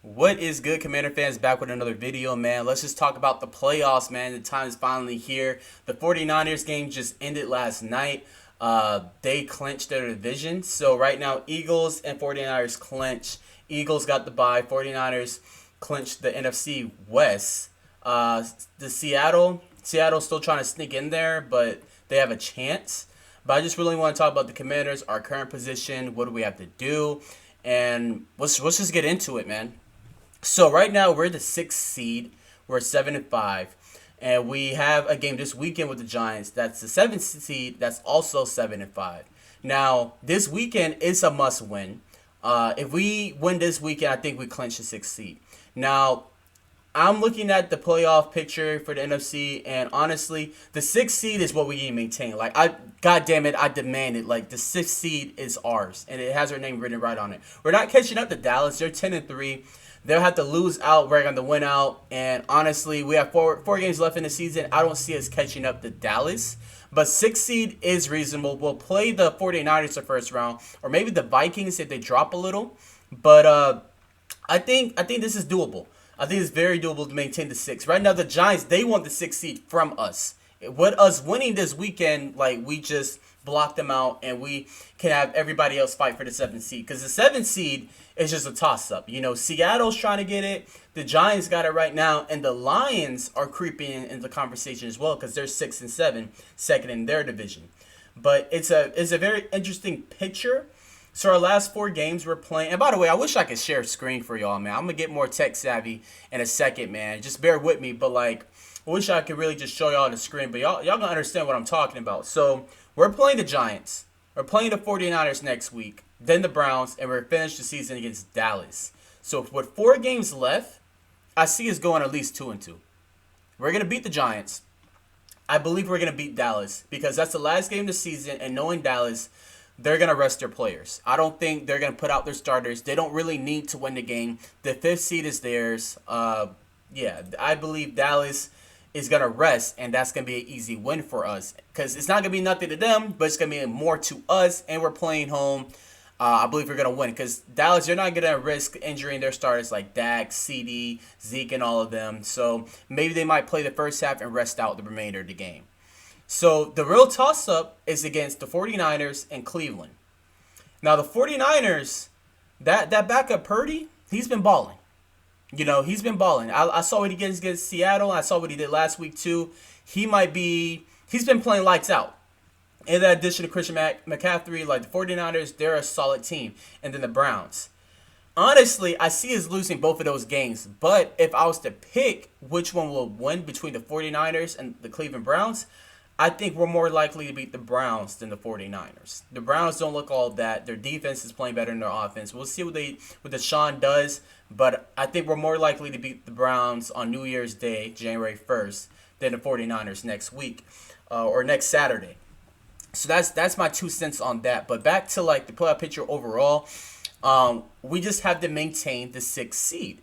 What is good, Commander fans? Back with another video, man. Let's just talk about the playoffs, man. The time is finally here. The 49ers game just ended last night. They clinched their division. So right now, Eagles and 49ers clinch. Eagles got the bye. 49ers clinched the NFC West. The Seattle's still trying to sneak in there, but they have a chance. But I just really want to talk about the Commanders, our current position. What do we have to do? And let's just get into it, man. So right now we're the sixth seed. We're 7-5, and we have a game this weekend with the Giants. That's the seventh seed. That's also 7-5. Now this weekend is a must win. If we win this weekend, I think we clinch the sixth seed. Now I'm looking at the playoff picture for the NFC, and honestly, the sixth seed is what we need to maintain. God damn it, I demand it. Like the sixth seed is ours, and it has our name written right on it. We're not catching up to Dallas. They're 10-3. They'll have to lose out. We're going to win out. And honestly, we have four games left in the season. I don't see us catching up to Dallas. But sixth seed is reasonable. We'll play the 49ers the first round. Or maybe the Vikings if they drop a little. But I think this is doable. I think it's very doable to maintain the six. Right now, the Giants, they want the sixth seed from us. With us winning this weekend, like we just block them out and we can have everybody else fight for the seventh seed. Because the seventh seed is just a toss up. You know, Seattle's trying to get it. The Giants got it right now. And the Lions are creeping into the conversation as well because they're 6-7, second in their division. But it's a very interesting picture. So our last four games we're playing. And by the way, I wish I could share a screen for y'all, man. I'm gonna get more tech savvy in a second, man. Just bear with me. But like, I wish I could really just show y'all the screen. But y'all gonna understand what I'm talking about. So we're playing the Giants. We're playing the 49ers next week. Then the Browns, and we're finished the season against Dallas. So with four games left, I see us going at least 2-2. We're gonna beat the Giants. I believe we're gonna beat Dallas because that's the last game of the season, and knowing Dallas, they're going to rest their players. I don't think they're going to put out their starters. They don't really need to win the game. The fifth seed is theirs. Yeah, I believe Dallas is going to rest, and that's going to be an easy win for us because it's not going to be nothing to them, but it's going to be more to us, and we're playing home. I believe we're going to win because Dallas, you're not going to risk injuring their starters like Dak, CD, Zeke, and all of them. So maybe they might play the first half and rest out the remainder of the game. So the real toss-up is against the 49ers and Cleveland. Now the 49ers, that backup Purdy, he's been balling. You know, he's been balling. I saw what he did against Seattle. I saw what he did last week too. He's been playing lights out. In addition to Christian McCaffrey, like the 49ers, they're a solid team. And then the Browns. Honestly, I see us losing both of those games. But if I was to pick which one will win between the 49ers and the Cleveland Browns, I think we're more likely to beat the Browns than the 49ers. The Browns don't look all that. Their defense is playing better than their offense. We'll see what Deshaun does, but I think we're more likely to beat the Browns on New Year's Day, January 1st, than the 49ers next week or next Saturday. So that's my 2 cents on that. But back to like the playoff picture overall, we just have to maintain the sixth seed.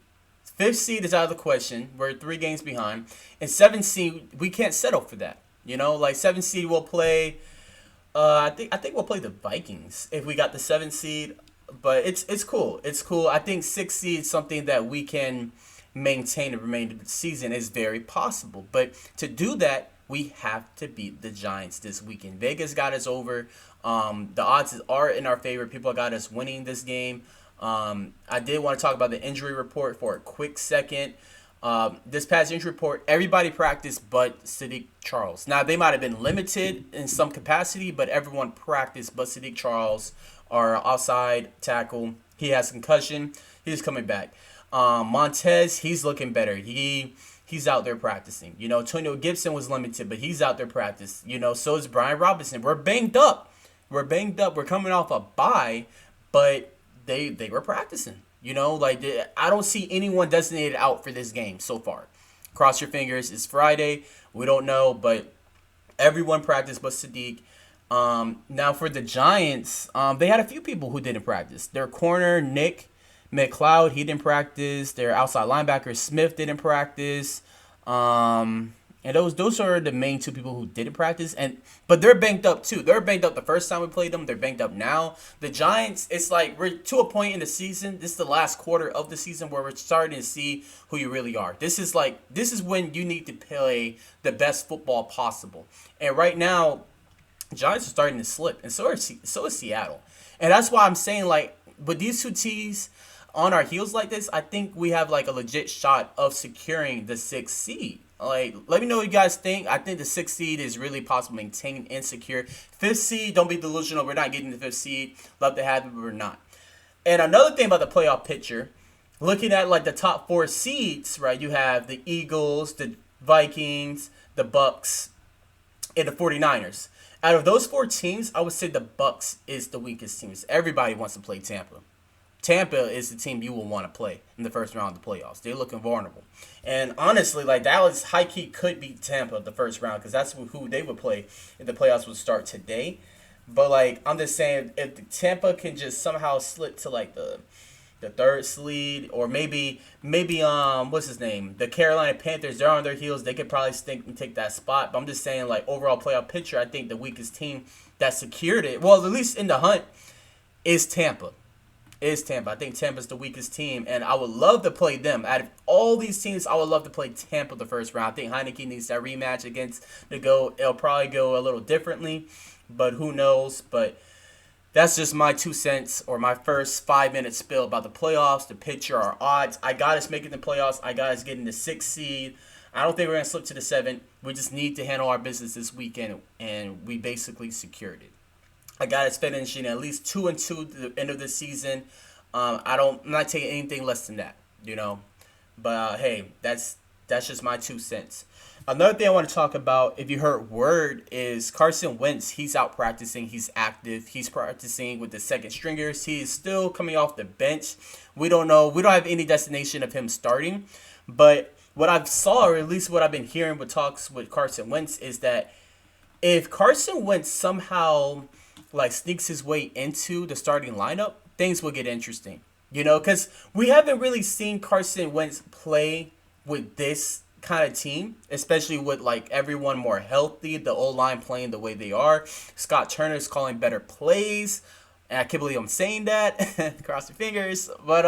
Fifth seed is out of the question. We're 3 games behind. And seventh seed, we can't settle for that. You know, like 7th seed will play. I think we'll play the Vikings if we got the 7th seed. But it's cool. It's cool. I think 6th seed is something that we can maintain the remainder of the season is very possible. But to do that, we have to beat the Giants this weekend. Vegas got us over. The odds are in our favor. People got us winning this game. I did want to talk about the injury report for a quick second. This past injury report, everybody practiced but Sadiq Charles. Now, they might have been limited in some capacity, but everyone practiced but Sadiq Charles, our outside tackle. He has concussion. He's coming back. Montez, he's looking better. He's out there practicing. You know, Antonio Gibson was limited, but he's out there practicing. You know, so is Brian Robinson. We're banged up. We're coming off a bye, but they were practicing. You know, like I don't see anyone designated out for this game so far. Cross your fingers. It's Friday. We don't know, but everyone practiced but Sadiq. Now for the Giants, they had a few people who didn't practice. Their corner, Nick McLeod, he didn't practice. Their outside linebacker, Smith, didn't practice. And And those are the main two people who didn't practice, but they're banged up too. They're banged up the first time we played them. They're banged up now. The Giants, it's like we're to a point in the season. This is the last quarter of the season where we're starting to see who you really are. This is when you need to play the best football possible. And right now, Giants are starting to slip, and so is Seattle. And that's why I'm saying, like, with these two teams on our heels like this, I think we have like a legit shot of securing the 6th seed. Like, let me know what you guys think. I think the 6th seed is really possible, maintained and secure. 5th seed, don't be delusional. We're not getting the 5th seed. Love to have it, but we're not. And another thing about the playoff picture, looking at like the top 4 seeds, right? You have the Eagles, the Vikings, the Bucks, and the 49ers. Out of those 4 teams, I would say the Bucks is the weakest team. Everybody wants to play Tampa. Tampa is the team you will want to play in the first round of the playoffs. They're looking vulnerable. And honestly, like, Dallas high-key could beat Tampa the first round because that's who they would play if the playoffs would start today. But, like, I'm just saying, if Tampa can just somehow slip to, like, the 3rd seed, or maybe what's his name? The Carolina Panthers, they're on their heels. They could probably stink and take that spot. But I'm just saying, like, overall playoff picture, I think the weakest team that secured it, well, at least in the hunt, is Tampa. I think Tampa's the weakest team, and I would love to play them. Out of all these teams, I would love to play Tampa the first round. I think Heineke needs that rematch against the GOAT. It'll probably go a little differently, but who knows? But that's just my 2 cents, or my first 5-minute spill about the playoffs, the picture, our odds. I got us making the playoffs. I got us getting the 6th seed. I don't think we're going to slip to the 7th. We just need to handle our business this weekend, and we basically secured it. I got us finishing at least 2-2 to the end of the season. I'm not taking anything less than that, you know. But hey, that's just my 2 cents. Another thing I want to talk about, if you heard word, is Carson Wentz. He's out practicing. He's active. He's practicing with the second stringers. He's still coming off the bench. We don't know. We don't have any destination of him starting. But what I've saw, or at least what I've been hearing with talks with Carson Wentz, is that if Carson Wentz somehow like sneaks his way into the starting lineup, things will get interesting. You know, because we haven't really seen Carson Wentz play with this kind of team, especially with like everyone more healthy, the O-line playing the way they are. Scott Turner's calling better plays. And I can't believe I'm saying that. Cross your fingers. But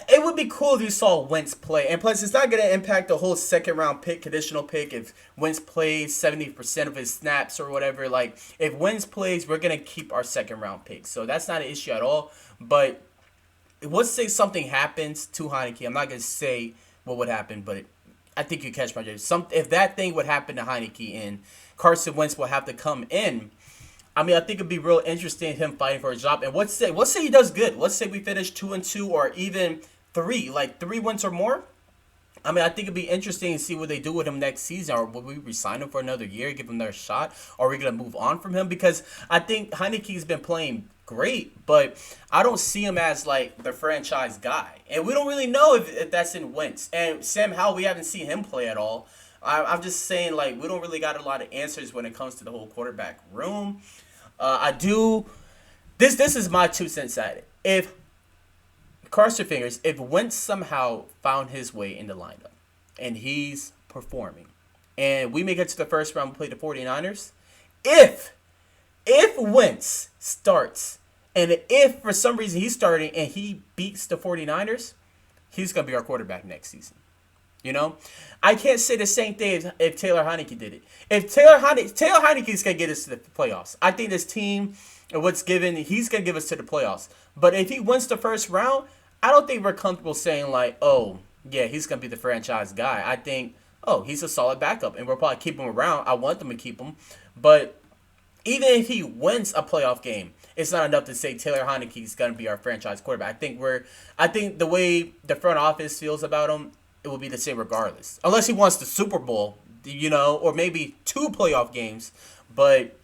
it would be cool if you saw Wentz play. And plus, it's not going to impact the whole second round pick, conditional pick, if Wentz plays 70% of his snaps or whatever. Like, if Wentz plays, we're going to keep our second round pick. So that's not an issue at all. But let's say something happens to Heineke. I'm not going to say what would happen, but I think you catch my drift. If that thing would happen to Heineke and Carson Wentz will have to come in, I mean, I think it'd be real interesting him fighting for a job. And let's say he does good. Let's say we finish 2-2 or even 3 wins or more. I mean, I think it'd be interesting to see what they do with him next season. Or will we resign him for another year, give him another shot? Or are we going to move on from him? Because I think Heineke's been playing great, but I don't see him as like the franchise guy. And we don't really know if that's in Wentz. And Sam Howell, we haven't seen him play at all. I'm just saying, like, we don't really got a lot of answers when it comes to the whole quarterback room. This is my 2 cents at it. If cross your fingers, if Wentz somehow found his way in the lineup and he's performing and we make it to the first round and play the 49ers, if Wentz starts and if for some reason he's starting and he beats the 49ers, he's going to be our quarterback next season. You know, I can't say the same thing if Taylor Heineke did it. If Taylor Heineke's going to get us to the playoffs. I think this team, what's given, he's going to give us to the playoffs. But if he wins the first round, I don't think we're comfortable saying like, oh, yeah, he's going to be the franchise guy. I think, oh, he's a solid backup, and we'll probably keep him around. I want them to keep him. But even if he wins a playoff game, it's not enough to say Taylor Heineke's going to be our franchise quarterback. I think the way the front office feels about him, it will be the same regardless. Unless he wants the Super Bowl, you know, or maybe 2 playoff games. But,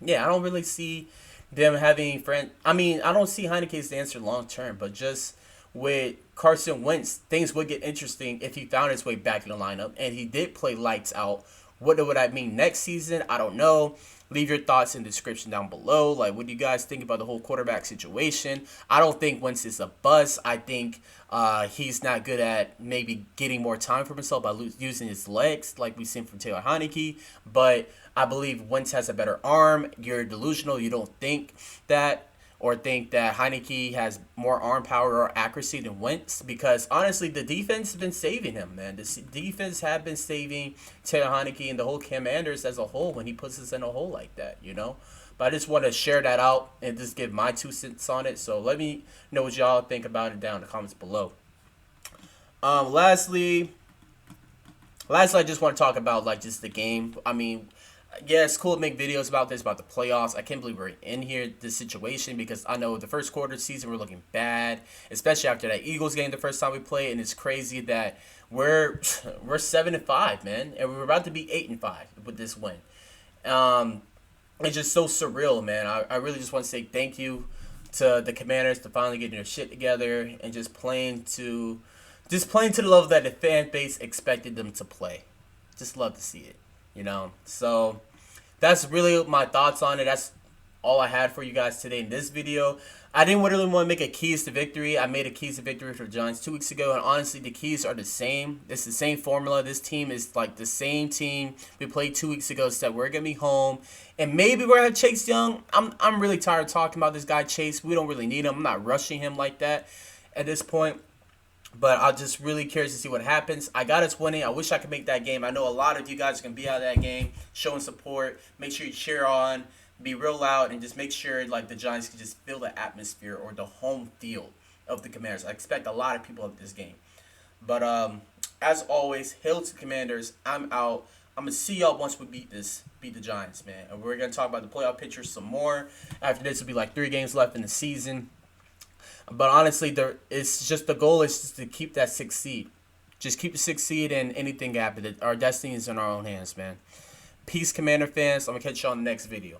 yeah, I don't really see them having I don't see Heineke as the answer long term. But just with Carson Wentz, things would get interesting if he found his way back in the lineup. And he did play lights out What would that mean next season? I don't know. Leave your thoughts in the description down below. Like, what do you guys think about the whole quarterback situation? I don't think Wentz is a bust. I think he's not good at maybe getting more time for himself by using his legs, like we've seen from Taylor Heineke. But I believe Wentz has a better arm. You're delusional. You don't think that, or think that Heineke has more arm power or accuracy than Wentz, because honestly, the defense has been saving him, man. The defense have been saving Taylor Heineke and the whole Commanders as a whole when he puts us in a hole like that, you know? But I just want to share that out and just give my 2 cents on it. So let me know what y'all think about it down in the comments below. Lastly, I just want to talk about like just the game. I mean, yeah, it's cool to make videos about this, about the playoffs. I can't believe we're in here, this situation, because I know the first quarter of the season we're looking bad, especially after that Eagles game the first time we played, and it's crazy that we're 7-5, man, and we're about to be 8-5 with this win. It's just so surreal, man. I really just want to say thank you to the Commanders for finally getting their shit together and just playing to the level that the fan base expected them to play. Just love to see it, you know. So that's really my thoughts on it. That's all I had for you guys today in this video. I didn't really want to make a keys to victory. I made a keys to victory for the Giants 2 weeks ago, and honestly, the keys are the same. It's the same formula. This team is like the same team we played 2 weeks ago. Said we're gonna be home, and maybe we're gonna have Chase Young. I'm really tired of talking about this guy Chase. We don't really need him. I'm not rushing him like that at this point. But I'm just really curious to see what happens. I got us winning. I wish I could make that game. I know a lot of you guys are going to be out of that game, showing support. Make sure you cheer on, be real loud, and just make sure like the Giants can just feel the atmosphere or the home field of the Commanders. I expect a lot of people at this game. But as always, hail to the Commanders. I'm out. I'm going to see y'all once we beat the Giants, man. And we're going to talk about the playoff picture some more. After this, will be like 3 games left in the season. But honestly, it's just the goal is just to keep that 6th seed. Just keep the 6th seed, and anything happen. Our destiny is in our own hands, man. Peace, Commander fans. I'm going to catch you on the next video.